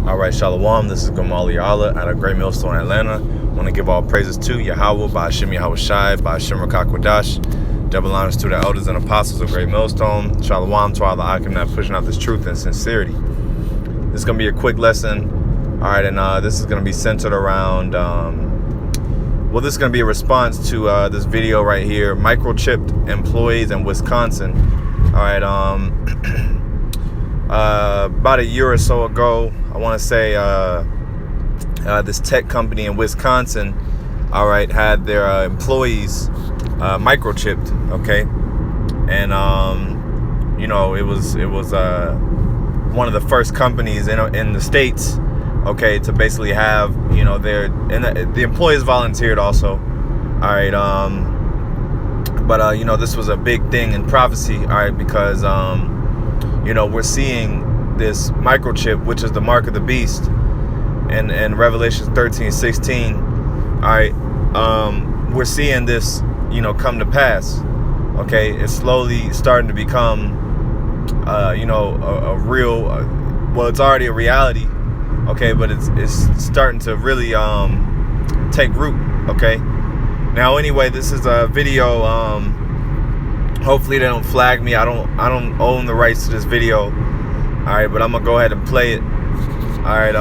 Alright, Shalom, this is Gamali Allah out of Great Millstone, Atlanta. I want to give all praises to YAHAWAH, BAHASHAM, YAHAWASHI, BAHASHAM, Rakakwadash. Double honors to the elders and apostles of Great Millstone. Shalom to all the Akim that pushing out this truth and sincerity. This is going to be a quick lesson. Alright, and this is going to be centered around, well, this is going to be a response to this video right here, microchipped employees in Wisconsin. Alright, about a year or so ago, I want to say this tech company in Wisconsin, all right, had their employees microchipped, okay, and you know, it was one of the first companies in the States, okay, to basically have, you know, the employees volunteered also, all right, but you know, this was a big thing in prophecy, all right, because you know, we're seeing this microchip, which is the mark of the beast, and Revelation 13:16. All right, we're seeing this, you know, come to pass. Okay, it's slowly starting to become, you know, a real. Well, it's already a reality. Okay, but it's starting to really take root. Okay. Now, anyway, this is a video. Hopefully they don't flag me. I don't own the rights to this video. Alright, but I'm gonna go ahead and play it. Alright,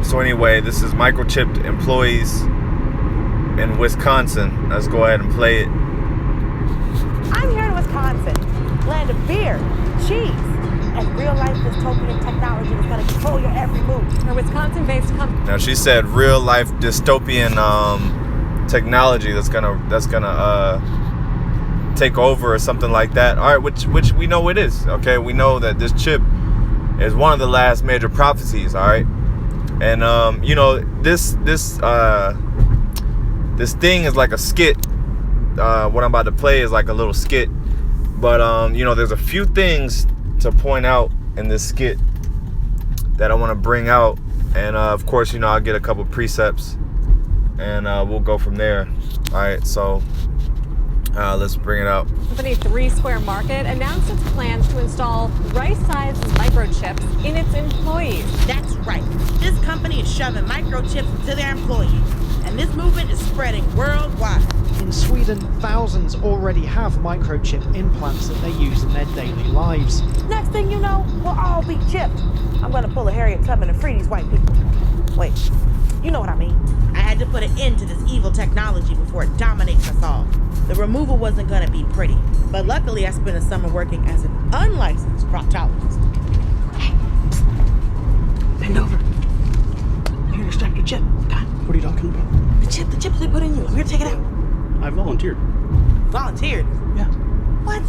so anyway, this is microchipped employees in Wisconsin. Let's go ahead and play it. I'm here in Wisconsin, land of beer, cheese, and real life dystopian technology that's gonna control your every move. A Wisconsin-based company. Now she said real life dystopian technology that's gonna take over or something like that. All right, which we know it is. Okay, we know that this chip is one of the last major prophecies. All right, and you know, this thing is like a skit. What I'm about to play is like a little skit, but you know, there's a few things to point out in this skit that I want to bring out, and of course, you know, I'll get a couple precepts, and we'll go from there. All right, so. Let's bring it out. Company 3 Square Market announced its plans to install rice-sized microchips in its employees. That's right. This company is shoving microchips into their employees, and this movement is spreading worldwide. In Sweden, thousands already have microchip implants that they use in their daily lives. Next thing you know, we'll all be chipped. I'm gonna pull a Harriet Tubman and free these white people. Wait, you know what I mean. I had to put an end to this evil technology before it dominates us all. The removal wasn't going to be pretty, but luckily I spent a summer working as an unlicensed proctologist. Hey, bend over. I'm here to extract your chip. God. What are you talking about? The chip they put in you. I'm here to take it out. I volunteered. Volunteered? Yeah. What?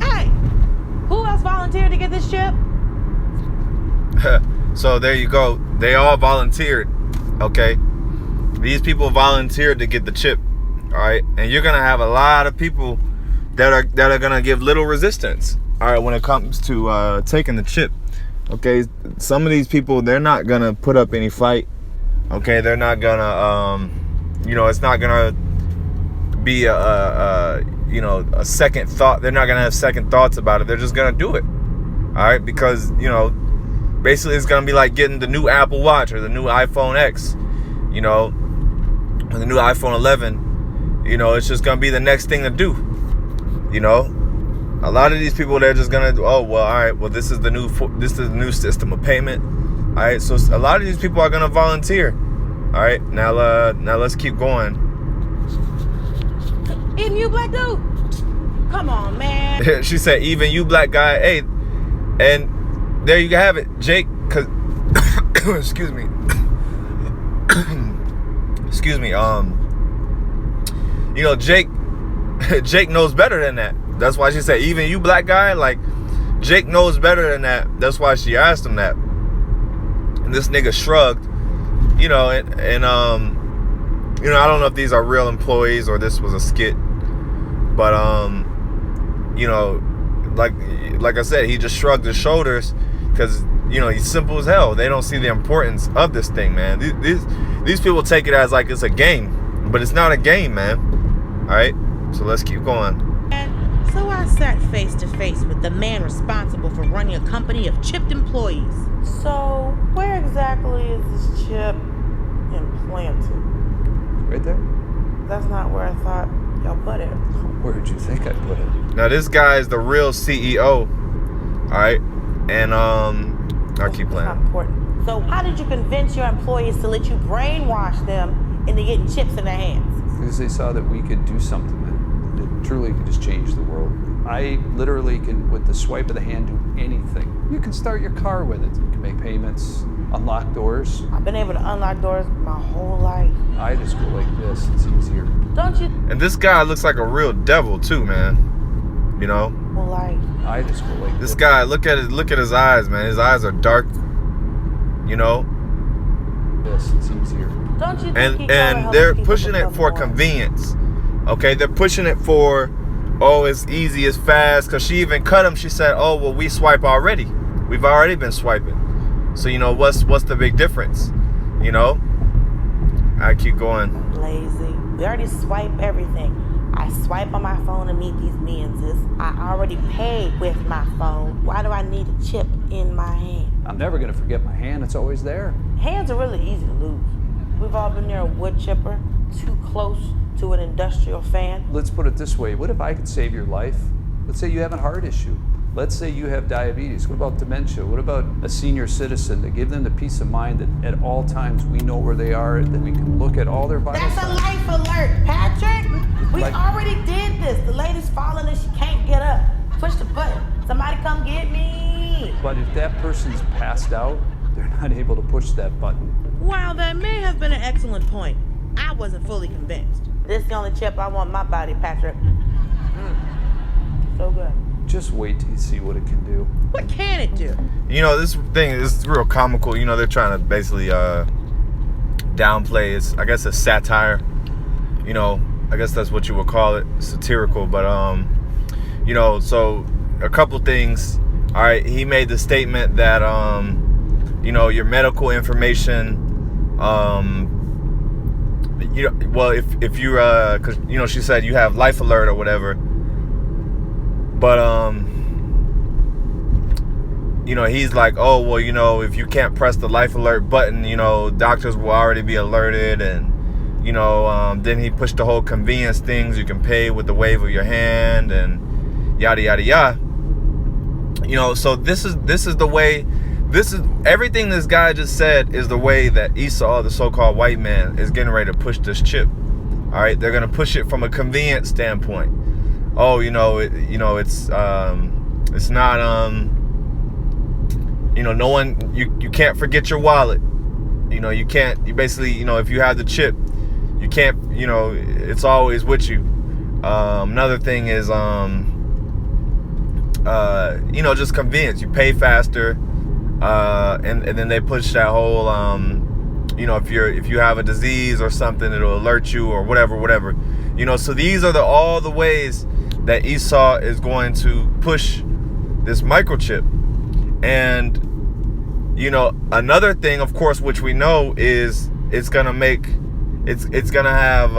Hey, who else volunteered to get this chip? So there you go. They all volunteered. Okay, these people volunteered to get the chip. All right, and you're gonna have a lot of people that are gonna give little resistance. All right, when it comes to taking the chip. Okay, some of these people, they're not gonna put up any fight. Okay, they're not gonna you know, it's not gonna be you know, a second thought. They're not gonna have second thoughts about it. They're just gonna do it. All right, because, you know, basically it's gonna be like getting the new Apple Watch or the new iPhone X, you know, or the new iPhone 11. You know, it's just gonna be the next thing to do. You know, a lot of these people, they're just gonna, oh well, all right, well, this is the new system of payment. All right, so a lot of these people are gonna volunteer. All right, now let's keep going. Even you, black dude. Come on, man. She said, even you, black guy. Hey, and there you have it, Jake. Cause excuse me. Excuse me. You know, Jake knows better than that. That's why she said, even you, black guy. Like, Jake knows better than that. That's why she asked him that. And this nigga shrugged. You know, and you know, I don't know if these are real employees or this was a skit, but you know, like I said, he just shrugged his shoulders because, you know, he's simple as hell. They don't see the importance of this thing, man. These people take it as like it's a game, but it's not a game, man. All right, so let's keep going. So I sat face to face with the man responsible for running a company of chipped employees. So, where exactly is this chip implanted? Right there. That's not where I thought y'all put it. Where did you think I put it? Now this guy is the real CEO. All right, and I'll keep It's not playing. important. So, how did you convince your employees to let you brainwash them into getting chips in their hands? Because they saw that we could do something that truly could just change the world. I literally can, with the swipe of the hand, do anything. You can start your car with it. You can make payments, unlock doors. I've been able to unlock doors my whole life. I just go like this. It's easier. Don't you? And this guy looks like a real devil too, man. You know, Whole life. I just go like this guy. Look at his eyes, man. His eyes are dark. You know, this. It's easier. Don't you think you gotta and help they're people pushing it become for more- convenience. Okay, they're pushing it for, oh, it's easy, it's fast. Cause she even cut him. She said, oh, well, we swipe already. We've already been swiping. So you know what's the big difference? You know, I keep going. Lazy. We already swipe everything. I swipe on my phone to meet these menses. I already paid with my phone. Why do I need a chip in my hand? I'm never gonna forget my hand. It's always there. Hands are really easy to lose. We've all been near a wood chipper, too close to an industrial fan. Let's put it this way. What if I could save your life? Let's say you have a heart issue. Let's say you have diabetes. What about dementia? What about a senior citizen, to give them the peace of mind that at all times we know where they are, that we can look at all their vital That's a signs? life alert, Patrick. We Like- already did this. The lady's falling and she can't get up. Push the button. Somebody come get me. But if that person's passed out, they're not able to push that button. While that may have been an excellent point, I wasn't fully convinced. This is the only chip I want in my body, Patrick. So good. Just wait till you see what it can do. What can it do? You know, this thing is real comical. You know, they're trying to basically downplay. It's, I guess, a satire. You know, I guess that's what you would call it, satirical. But you know, so a couple things. All right, he made the statement that you know, your medical information, you know, well, if you cause you know, she said you have life alert or whatever, but you know, he's like, oh, well, you know, if you can't press the life alert button, you know, doctors will already be alerted. And you know, then he pushed the whole convenience things. You can pay with the wave of your hand and yada yada yada. You know, so this is the way. This is everything this guy just said is the way that Esau, the so-called white man, is getting ready to push this chip. All right, they're gonna push it from a convenience standpoint. Oh, you know, it's not you know, no one, you can't forget your wallet. You know, you basically, you know, if you have the chip, you can't, you know, it's always with you. Another thing is you know, just convenience. You pay faster. And then they push that whole you know, if you have a disease or something, it'll alert you or whatever. You know, so these are all the ways that Esau is going to push this microchip. And you know, another thing, of course, which we know is it's gonna have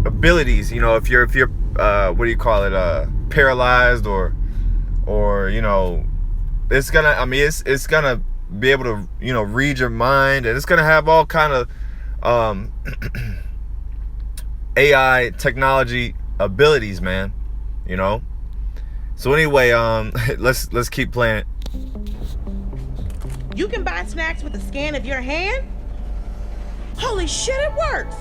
abilities. You know, if you're what do you call it, paralyzed or you know, it's gonna, I mean, it's gonna be able to, you know, read your mind, and it's gonna have all kind of AI technology abilities, man. You know. So anyway, let's keep playing it. You can buy snacks with a scan of your hand? Holy shit, it works!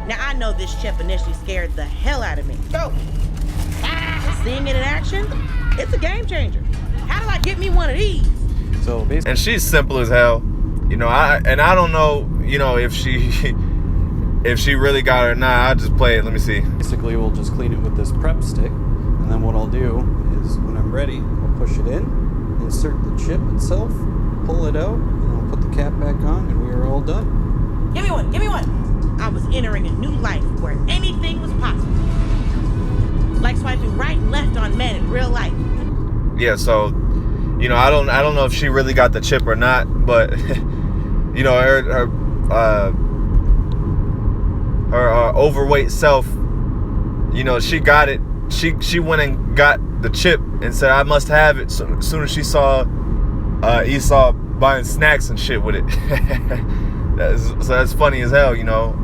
Now I know this chip initially scared the hell out of me. Go! Seeing it in action, it's a game changer. How do I get me one of these? So basically, And she's simple as hell. You know, I don't know, you know, if she really got it or not. I'll just play it. Let me see. we'll just clean it with this prep stick, and then what I'll do is when I'm ready, I'll push it in, insert the chip itself, pull it out, and I'll put the cap back on, and we are all done. Give me one, give me one. I was entering a new life where anything was possible. Like swiping right and left on men in real life. Yeah, so, you know, I don't know if she really got the chip or not, but you know, her overweight self, you know, she got it. She went and got the chip and said, I must have it. So as soon as she saw Esau buying snacks and shit with it. So that's funny as hell, you know,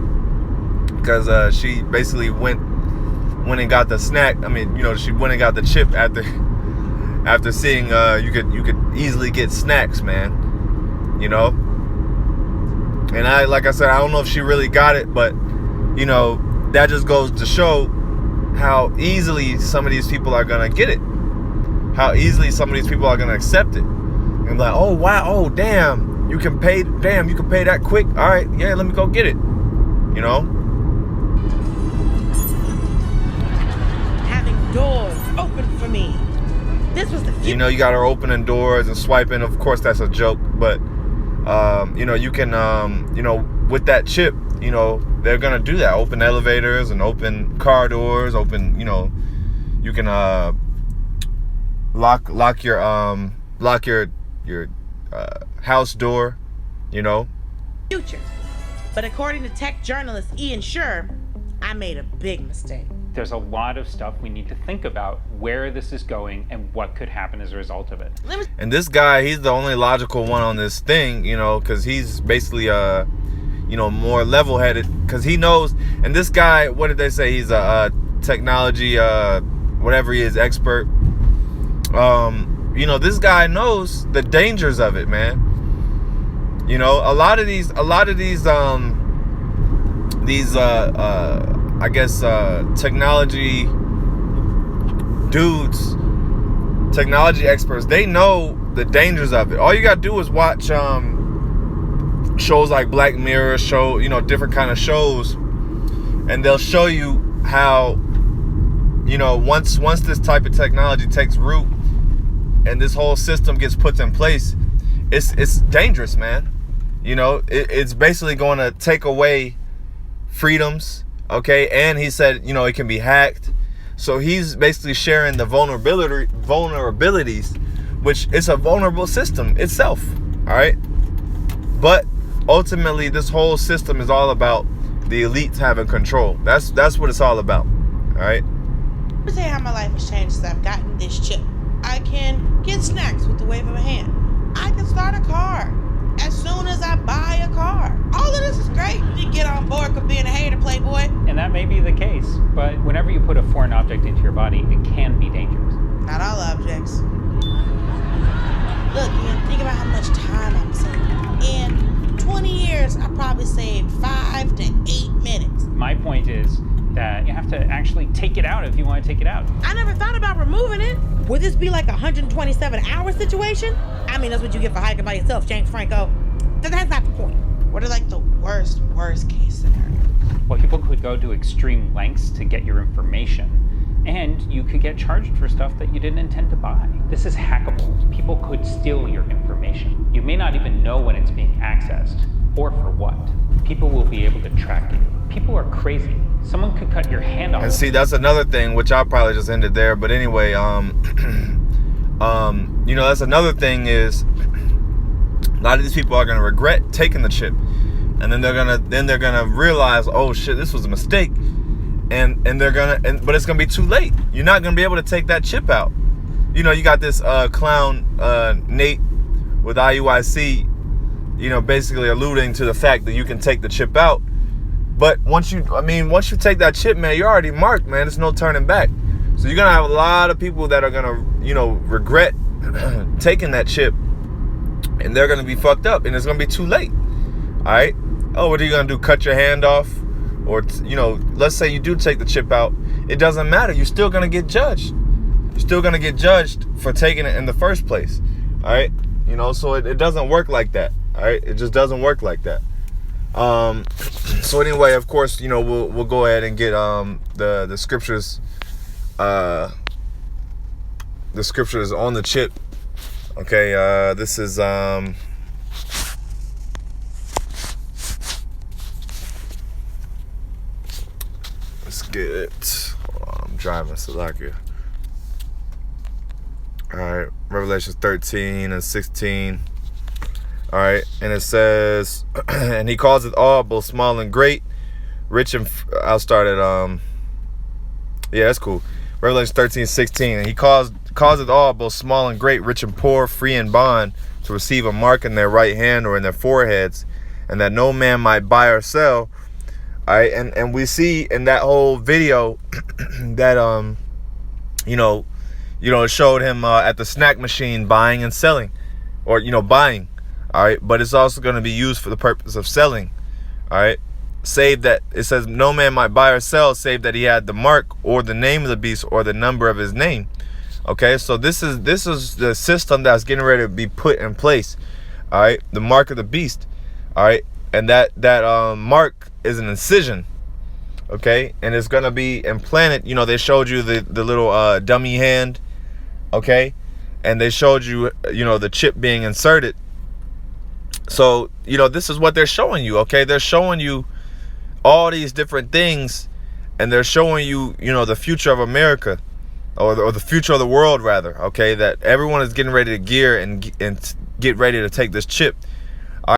because she basically went and got the snack. I mean, you know, she went and got the chip after seeing you could easily get snacks, man, you know. And like I said, I don't know if she really got it, but you know, that just goes to show how easily some of these people are gonna get it, how easily some of these people are gonna accept it, and like, oh wow, oh damn, you can pay that quick. All right, yeah, let me go get it. You know, Having doors open for me. This was the future. You know, you got her opening doors and swiping. Of course, that's a joke, but you know, you can you know, with that chip, you know, they're gonna do that. Open elevators and open car doors. Open, you know, you can lock your house door, you know. Future. But according to tech journalist Ian Scher, I made a big mistake. There's a lot of stuff we need to think about where this is going and what could happen as a result of it. And this guy, he's the only logical one on this thing, you know, because he's basically you know, more level-headed, because he knows. And this guy, what did they say? He's a technology whatever he is, expert. You know, this guy knows the dangers of it, man. You know, a lot of these I guess technology dudes, technology experts, they know the dangers of it. All you gotta do is watch shows like Black Mirror, you know, different kind of shows, and they'll show you how, you know, once this type of technology takes root and this whole system gets put in place, it's dangerous, man. You know, it's basically going to take away freedoms, okay? And he said, you know, it can be hacked. So he's basically sharing the vulnerabilities, which is a vulnerable system itself, all right? But ultimately, this whole system is all about the elites having control. That's what it's all about, all right? Let me tell you how my life has changed since I've gotten this chip. I can get snacks with the wave of a hand. I can start a car as soon as I buy a car. All of this is great. You get on board with being a hater, playboy. And that may be the case, but whenever you put a foreign object into your body, it can be dangerous. Not all objects. Look, Ian, think about how much time I'm saving. In 20 years, I probably saved 5 to 8 minutes. My point is that you have to actually take it out if you want to take it out. I never thought about removing it. Would this be like a 127-hour situation? I mean, that's what you get for hiking by yourself, James Franco. That's not the point. What are like the worst case scenarios? Well, people could go to extreme lengths to get your information, and you could get charged for stuff that you didn't intend to buy. This is hackable. People could steal your information. You may not even know when it's being accessed, or for what. People will be able to track you. People are crazy. Someone could cut your hand off. And see, that's another thing, which I'll probably just end it there. But anyway, you know, that's another thing is a lot of these people are gonna regret taking the chip, and then they're gonna realize, oh shit, this was a mistake, but it's gonna be too late. You're not gonna be able to take that chip out. You know, you got this clown Nate with IUIC, you know, basically alluding to the fact that you can take the chip out. But once you take that chip, man, you're already marked, man. There's no turning back. So you're gonna have a lot of people that are gonna, you know, regret taking that chip, and they're gonna be fucked up, and it's gonna be too late. All right. Oh, what are you gonna do? Cut your hand off, or you know, let's say you do take the chip out. It doesn't matter. You're still gonna get judged. You're still gonna get judged for taking it in the first place. All right. You know, so it doesn't work like that. All right. It just doesn't work like that. So anyway, of course, you know, we'll go ahead and get the scriptures on the chip. Okay, this is let's get it. Hold on, I'm driving Salakia. Alright, Revelation 13 and 16. All right, and it says, and he calls it all, both small and great, rich and I'll start at yeah, that's cool. Revelation 13:16, and he calls it all, both small and great, rich and poor, free and bond, to receive a mark in their right hand or in their foreheads, and that no man might buy or sell. All right, and we see in that whole video that it showed him at the snack machine buying and selling, or buying. All right, but it's also going to be used for the purpose of selling. All right, save that it says no man might buy or sell save that he had the mark or the name of the beast or the number of his name. Okay, so this is the system that's getting ready to be put in place. All right, the mark of the beast. All right, and that mark is an incision. Okay, and it's gonna be implanted. They showed you the little dummy hand. Okay, and they showed you the chip being inserted. So this is what they're showing you. Okay, they're showing you all these different things, and they're showing you the future of America, or the future of the world rather. Okay, that everyone is getting ready to gear and get ready to take this chip.